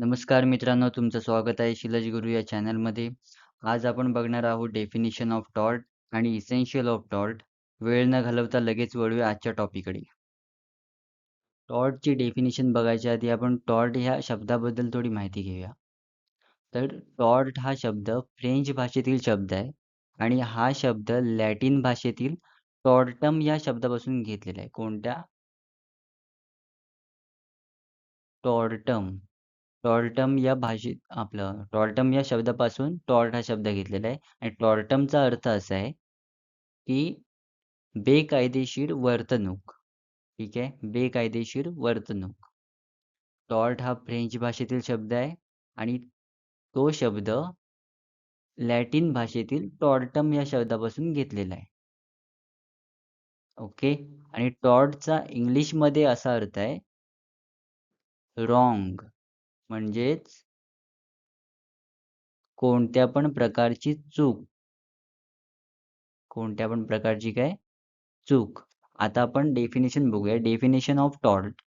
नमस्कार मित्रांनो, तुमचं स्वागत आहे शिलाज गुरु या चॅनलमध्ये. आज आपण बघणार आहोत डेफिनिशन ऑफ टॉर्ट आणि इसेन्शियल ऑफ टॉर्ट. वेळ न घालवता लगेच वळूया आजच्या टॉपिककडे. टॉर्टची डेफिनिशन बघायच्या आधी आपण टॉर्ट ह्या शब्दाबद्दल थोडी माहिती घेऊया. तर टॉर्ट हा शब्द फ्रेंच भाषेतील शब्द आहे आणि हा शब्द लॅटिन भाषेतील टॉर्टम या शब्दापासून घेतलेला आहे. कोणत्या? टॉर्टम. टॉर्टम या भाषेत आपलं टॉर्टम या शब्दापासून टॉर्ट हा शब्द घेतलेला आहे आणि टॉर्टमचा अर्थ असा आहे, की बेकायदेशीर वर्तणूक. ठीक आहे. बेकायदेशीर वर्तणूक. टॉर्ट हा फ्रेंच भाषेतील शब्द आहे आणि तो शब्द लॅटिन भाषेतील टॉर्टम या शब्दापासून घेतलेला आहे. ओके. आणि टॉर्टचा इंग्लिशमध्ये असा अर्थ आहे रॉंग, म्हणजेच कोणत्या पण प्रकारची चूक. कोणत्या पण प्रकारची काय? चूक. आता आपण डेफिनेशन बघूया. Definition of tort.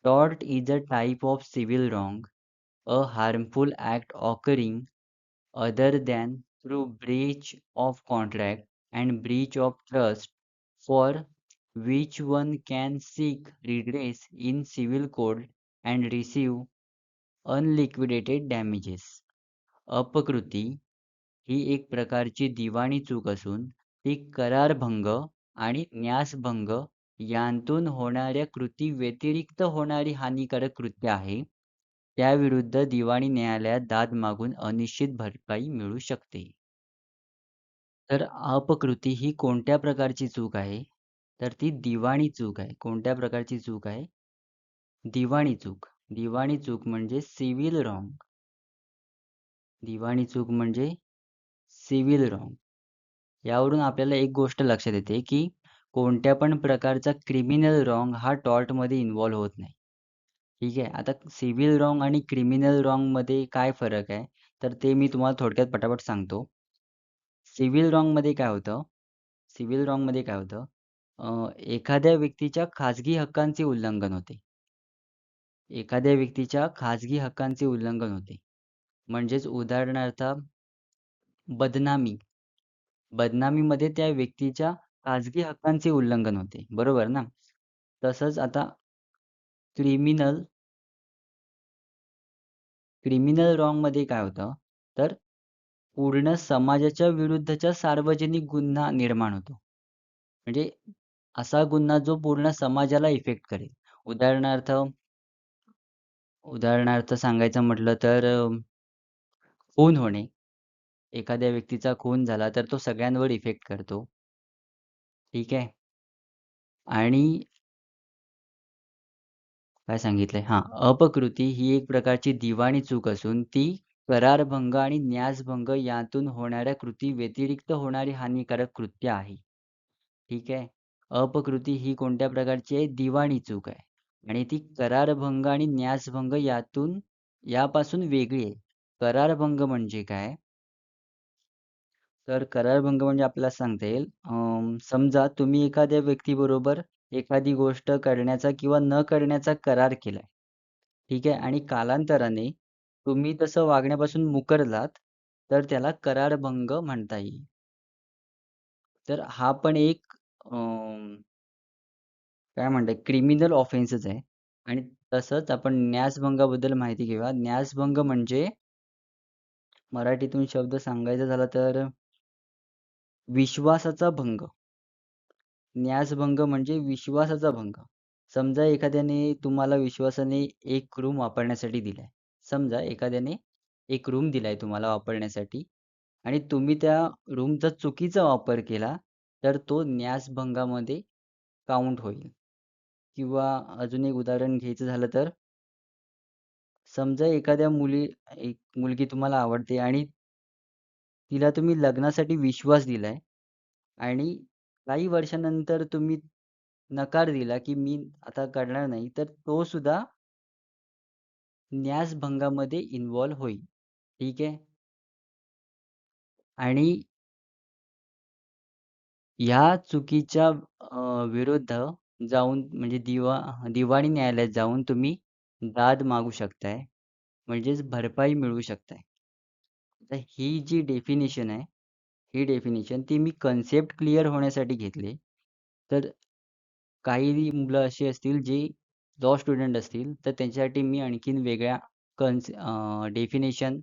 Tort is a type of civil wrong, a harmful act occurring other than through breach of contract and breach of trust, for which one can seek redress in civil court and receive unliquidated damages. अपकृती ही एक प्रकारची दिवाणी चूक असून ती करारभंग आणि न्यासभंग यांतून होणाऱ्या कृती व्यतिरिक्त होणारी हानिकारक कृत्य आहे. त्याविरुद्ध दिवाणी न्यायालयात दाद मागून अनिश्चित भरपाई मिळू शकते. तर अपकृती ही कोणत्या प्रकारची चूक आहे? तर ती दिवाणी चूक आहे. कोणत्या प्रकारची चूक आहे? दिवाणी चूक. दिवाणी चूक म्हणजे सिव्हिल रॉंग. दिवाणी चूक म्हणजे सिव्हिल रॉंग. यावरून आपल्याला एक गोष्ट लक्षात येते, की कोणत्या पण प्रकारचा क्रिमिनल रॉंग हा टॉर्टमध्ये इन्व्हॉल्व होत नाही. ठीक आहे. आता सिव्हिल रॉंग आणि क्रिमिनल रॉंगमध्ये काय फरक आहे? तर ते मी तुम्हाला थोडक्यात पटापट सांगतो. सिव्हिल रॉंगमध्ये काय होतं? सिव्हिल रॉंगमध्ये काय होतं? एखाद्या व्यक्तीच्या खाजगी हक्कांचे उल्लंघन होते. एखाद्या व्यक्तीच्या खाजगी हक्कांचे उल्लंघन होते. म्हणजेच उदाहरणार्थ बदनामी. बदनामीमध्ये त्या व्यक्तीच्या खाजगी हक्कांचे उल्लंघन होते. बरोबर ना? तसंच आता क्रिमिनल क्रिमिनल रॉंगमध्ये काय होतं? तर पूर्ण समाजाच्या विरुद्धच्या सार्वजनिक गुन्हा निर्माण होतो. म्हणजे असा गुन्हा जो पूर्ण समाजाला इफेक्ट करेल. उदाहरणार्थ उदाहरणार्थ सांगायचं म्हटलं तर खून होणे. एखाद्या व्यक्तीचा खून झाला तर तो सगळ्यांवर इफेक्ट करतो. ठीक आहे. आणि काय सांगितलंय? हां, अपकृती ही एक प्रकारची दिवाणी चूक असून ती करारभंग आणि न्यासभंग यातून होणाऱ्या कृती व्यतिरिक्त होणारी हानिकारक कृत्य आहे. ठीक आहे. अपकृती ही कोणत्या प्रकारची आहे? दिवाणी चूक आहे आणि ती करारभंग आणि न्यासभंग यापासून वेगळी आहे. करारभंग म्हणजे काय? तर करारभंग म्हणजे आपल्याला सांगता येईल समजा तुम्ही एखाद्या व्यक्तीबरोबर एखादी गोष्ट करण्याचा किंवा न करण्याचा करार केलाय. ठीक आहे आणि कालांतराने तुम्ही तसं वागण्यापासून मुकरलात, तर त्याला करारभंग म्हणता येईल. तर हा पण एक काय म्हणतात क्रिमिनल ऑफेन्सच आहे आणि तसंच आपण न्यासभंगाबद्दल माहिती घेऊया. न्यासभंग म्हणजे मराठीतून शब्द सांगायचा झाला तर विश्वासाचा भंग. न्यासभंग म्हणजे विश्वासाचा भंग. समजा एखाद्याने तुम्हाला विश्वासाने एक रूम वापरण्यासाठी दिलाय. समजा एखाद्याने एक रूम दिलाय तुम्हाला वापरण्यासाठी आणि तुम्ही त्या रूमचा चुकीचा वापर केला, तर तो न्यासभंगामध्ये काउंट होईल. किंवा अजून एक उदाहरण घ्यायचं झालं तर समजा एक मुलगी तुम्हाला आवडते आणि तिला तुम्ही लग्नासाठी विश्वास दिलाय आणि काही वर्षानंतर तुम्ही नकार दिला, की मी आता करणार नाही, तर तो सुद्धा न्यासभंगामध्ये इन्व्हॉल्व होईल. ठीक आहे. आणि ह्या चुकीच्या विरुद्ध जाऊन म्हणजे दिवाणी न्यायालयात जाऊन तुम्ही दाद मागू शकताय. म्हणजेच भरपाई मिळवू शकताय. तर ही जी डेफिनिशन आहे, ही डेफिनिशन ती मी कन्सेप्ट क्लिअर होण्यासाठी घेतली. तर काही मुलं अशी असतील जी लॉ स्टुडंट असतील, तर त्यांच्यासाठी मी आणखीन वेगळ्या डेफिनेशन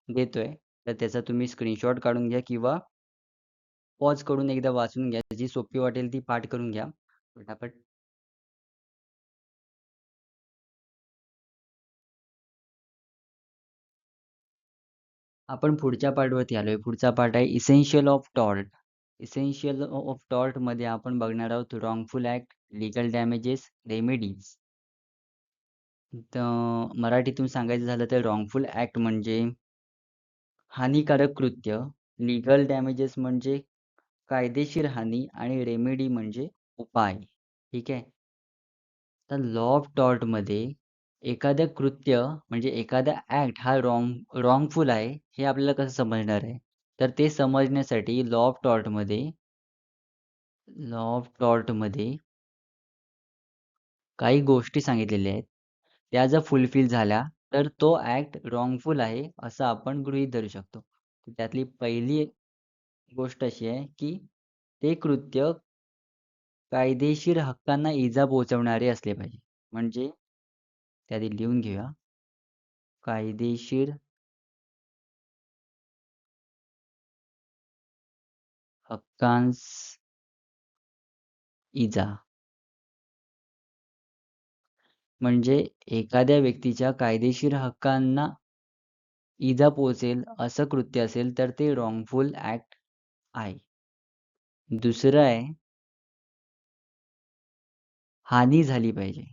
देतोय. तर त्याचा तुम्ही स्क्रीनशॉट काढून घ्या किंवा पॉज करून एकदा वाचून घ्या. जी सोपी वाटेल ती पाठ करून घ्या पटापट. आपण पुढच्या पार्टवरती आलोय. पुढचा पार्ट आहे essential of tort. Essential of टॉर्टमध्ये आपण बघणार आहोत wrongful act, legal damages, remedies. तर मराठीतून सांगायचं झालं तर रॉंगफुल ॲक्ट म्हणजे हानिकारक कृत्य, लीगल डॅमेजेस म्हणजे कायदेशीर हानी आणि रेमेडी म्हणजे उपाय. ठीक आहे. तर लॉ ऑफ टॉर्टमध्ये एखादं कृत्य म्हणजे एखादा ॲक्ट हा रॉंगफुल आहे हे आपल्याला कसं समजणार आहे? तर ते समजण्यासाठी लॉ ऑफ टॉर्टमध्ये काही गोष्टी सांगितलेल्या आहेत. त्या जर फुलफिल झाल्या तर तो ॲक्ट रॉंगफुल आहे असं आपण गृहीत धरू शकतो. तर त्यातली पहिली गोष्ट अशी आहे, की ते कृत्य कायदेशीर हक्कांना इजा पोहोचवणारे असले पाहिजे. म्हणजे ते आधी लिहून घेऊया. कायदेशीर हक्कांस इजा. म्हणजे एखाद्या व्यक्तीच्या कायदेशीर हक्कांना इजा पोहोचेल असं कृत्य असेल तर ते रॉंगफुल ॲक्ट आहे. दुसरं आहे, हानी झाली पाहिजे.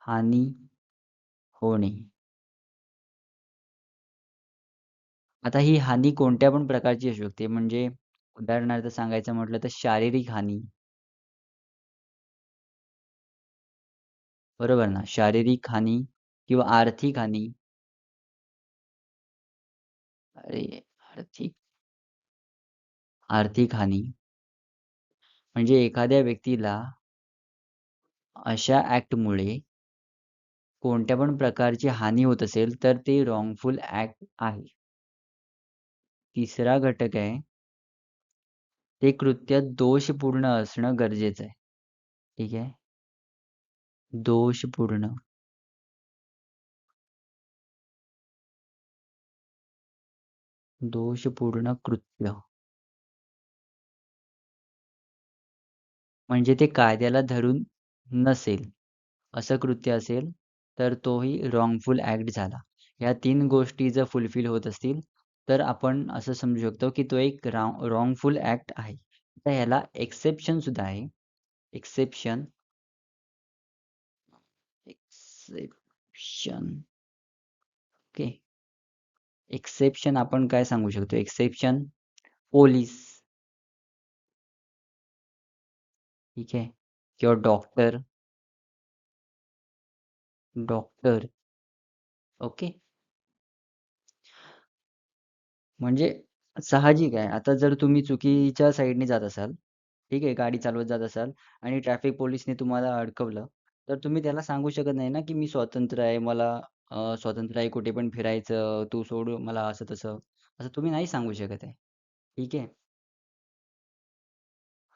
हानी होणे. आता ही हानी कोणत्या पण प्रकारची असू शकते. म्हणजे उदाहरणार्थ सांगायचं म्हटलं तर शारीरिक हानी. बरोबर ना? शारीरिक हानी किंवा आर्थिक हानी. अरे, आर्थिक आर्थिक हानी. म्हणजे एखाद्या व्यक्तीला अशा ॲक्टमुळे कोणत्या पण प्रकारची हानी होत असेल, तर ते रॉंगफुल ॲक्ट आहे. तिसरा घटक आहे, ते कृत्य दोषपूर्ण असणं गरजेचं आहे. ठीक आहे? दोषपूर्ण. दोषपूर्ण कृत्य. म्हणजे ते कायद्याला धरून नसेल, असं कृत्य असेल, तर तोही रॉंगफुल ॲक्ट झाला. ह्या 3 गोष्टी जर फुलफिल होत असतील, तर आपण असं समजू शकतो, की तो एक रॉंगफुल ॲक्ट आहे. तर ह्याला एक्सेप्शन सुद्धा आहे. Exception exception okay. एक्सेप्शन आपण काय सांगू शकतो? एक्सेप्शन पोलीस, ठीक आहे? किंवा डॉक्टर, ओके. म्हणजे साहजिक आहे. आता जर तुम्ही चुकीच्या साईडने जात असाल, ठीक आहे, गाडी चालवत जात असाल आणि ट्रॅफिक पोलिसने तुम्हाला अडकवलं, तर तुम्ही त्याला सांगू शकत नाही ना, की मी स्वतंत्र आहे, मला स्वातंत्र्य आहे कुठे पण फिरायचं, तू सोड मला असं-तसं. असं तुम्ही नाही सांगू शकत आहे. ठीक आहे.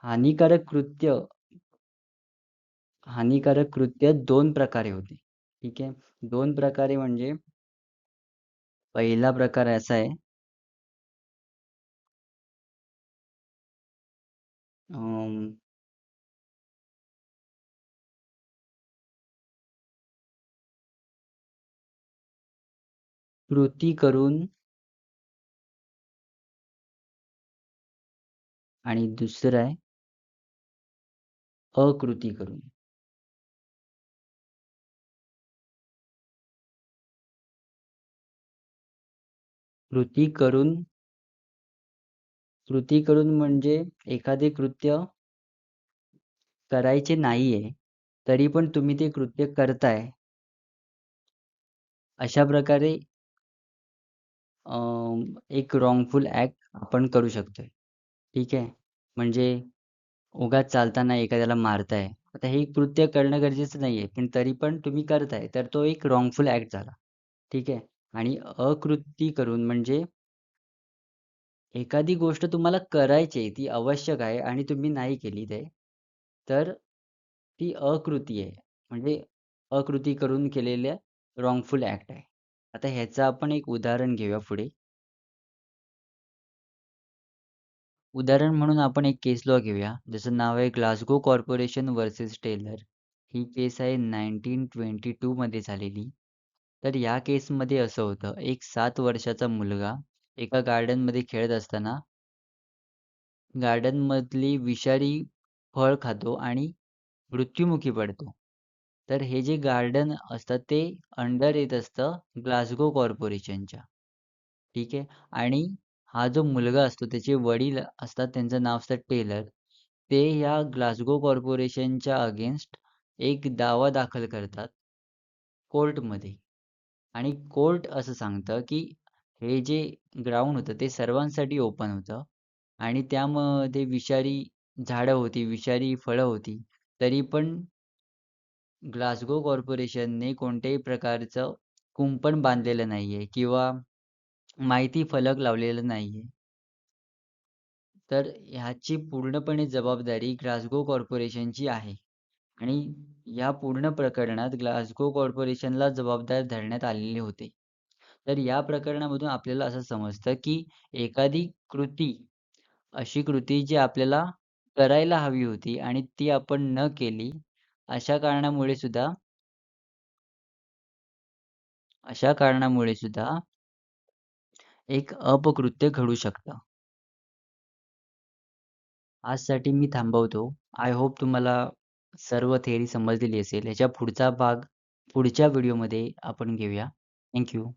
हानिकारक कृत्य हानिकारक कृत्य 2 प्रकारे होते. ठीक आहे. 2 प्रकारे म्हणजे पहिला प्रकार असा आहे, अं, कृती करून आणि दुसरं आहे अकृती करून. कृती करून कृती करून म्हणजे एखादे कृत्य करायचे नाहीये, तरी पण तुम्ही ते कृत्य करताय. अशा प्रकारे एक रॉंगफुल ॲक्ट आपण करू शकतोय. ठीक आहे. म्हणजे उगाच चालताना एखाद्याला मारताय. आता हे कृत्य करणं गरजेचं नाहीये, पण तरी पण तुम्ही करताय, तर तो एक रॉंगफुल ॲक्ट झाला. ठीक आहे. आणि अकृती करून म्हणजे एखादी गोष्ट तुम्हाला करायची आहे, ती आवश्यक आहे आणि तुम्ही नाही केली ते, तर ती अकृती आहे. म्हणजे अकृती करून केलेल्या रॉंगफुल ॲक्ट आहे. आता ह्याचं आपण एक उदाहरण घेऊया पुढे. उदाहरण म्हणून आपण एक केस लॉ घेऊया. ज्याचं नाव आहे ग्लासगो कॉर्पोरेशन व्हर्सेस टेलर. ही केस आहे 1922 मध्ये झालेली. तर या केसमध्ये असं होतं, एक 7 वर्षाचा मुलगा एका गार्डनमध्ये खेळत असताना गार्डनमधली विषारी फळ खातो आणि मृत्युमुखी पडतो. तर हे जे गार्डन असतं ते अंडर येत असतं ग्लासगो कॉर्पोरेशनच्या. ठीक आहे. आणि हा जो मुलगा असतो त्याचे वडील असतात त्यांचं नाव असतं टेलर. ते ह्या ग्लासगो कॉर्पोरेशनच्या अगेन्स्ट एक दावा दाखल करतात कोर्टमध्ये. आणि कोर्ट असं सांगतं, की हे जे ग्राउंड होतं ते सर्वांसाठी ओपन होतं आणि त्यामध्ये विषारी झाडं होती, विषारी फळं होती. तरी पण ग्लासगो कॉर्पोरेशनने कोणत्याही प्रकारचं कुंपण बांधलेलं नाहीये किंवा माहिती फलक लावलेला नाहीये. तर ह्याची पूर्णपणे जबाबदारी ग्लासगो कॉर्पोरेशनची आहे आणि या पूर्ण प्रकरणात ग्लासगो कॉर्पोरेशनला जबाबदार धरण्यात आलेले होते. तर या प्रकरणामधून आपल्याला असं समजतं, की एखादी कृती, अशी कृती जी आपल्याला करायला हवी होती आणि ती आपण न केली, अशा कारणामुळे सुद्धा अशा कारणामुळे सुद्धा एक अपकृत्य घडू शकतं. आजसाठी मी थांबवतो. आय होप तुम्हाला सर्व थिअरी समजलेली असेल. याच्या पुढचा भाग पुढच्या व्हिडिओमध्ये आपण घेऊया. Thank you.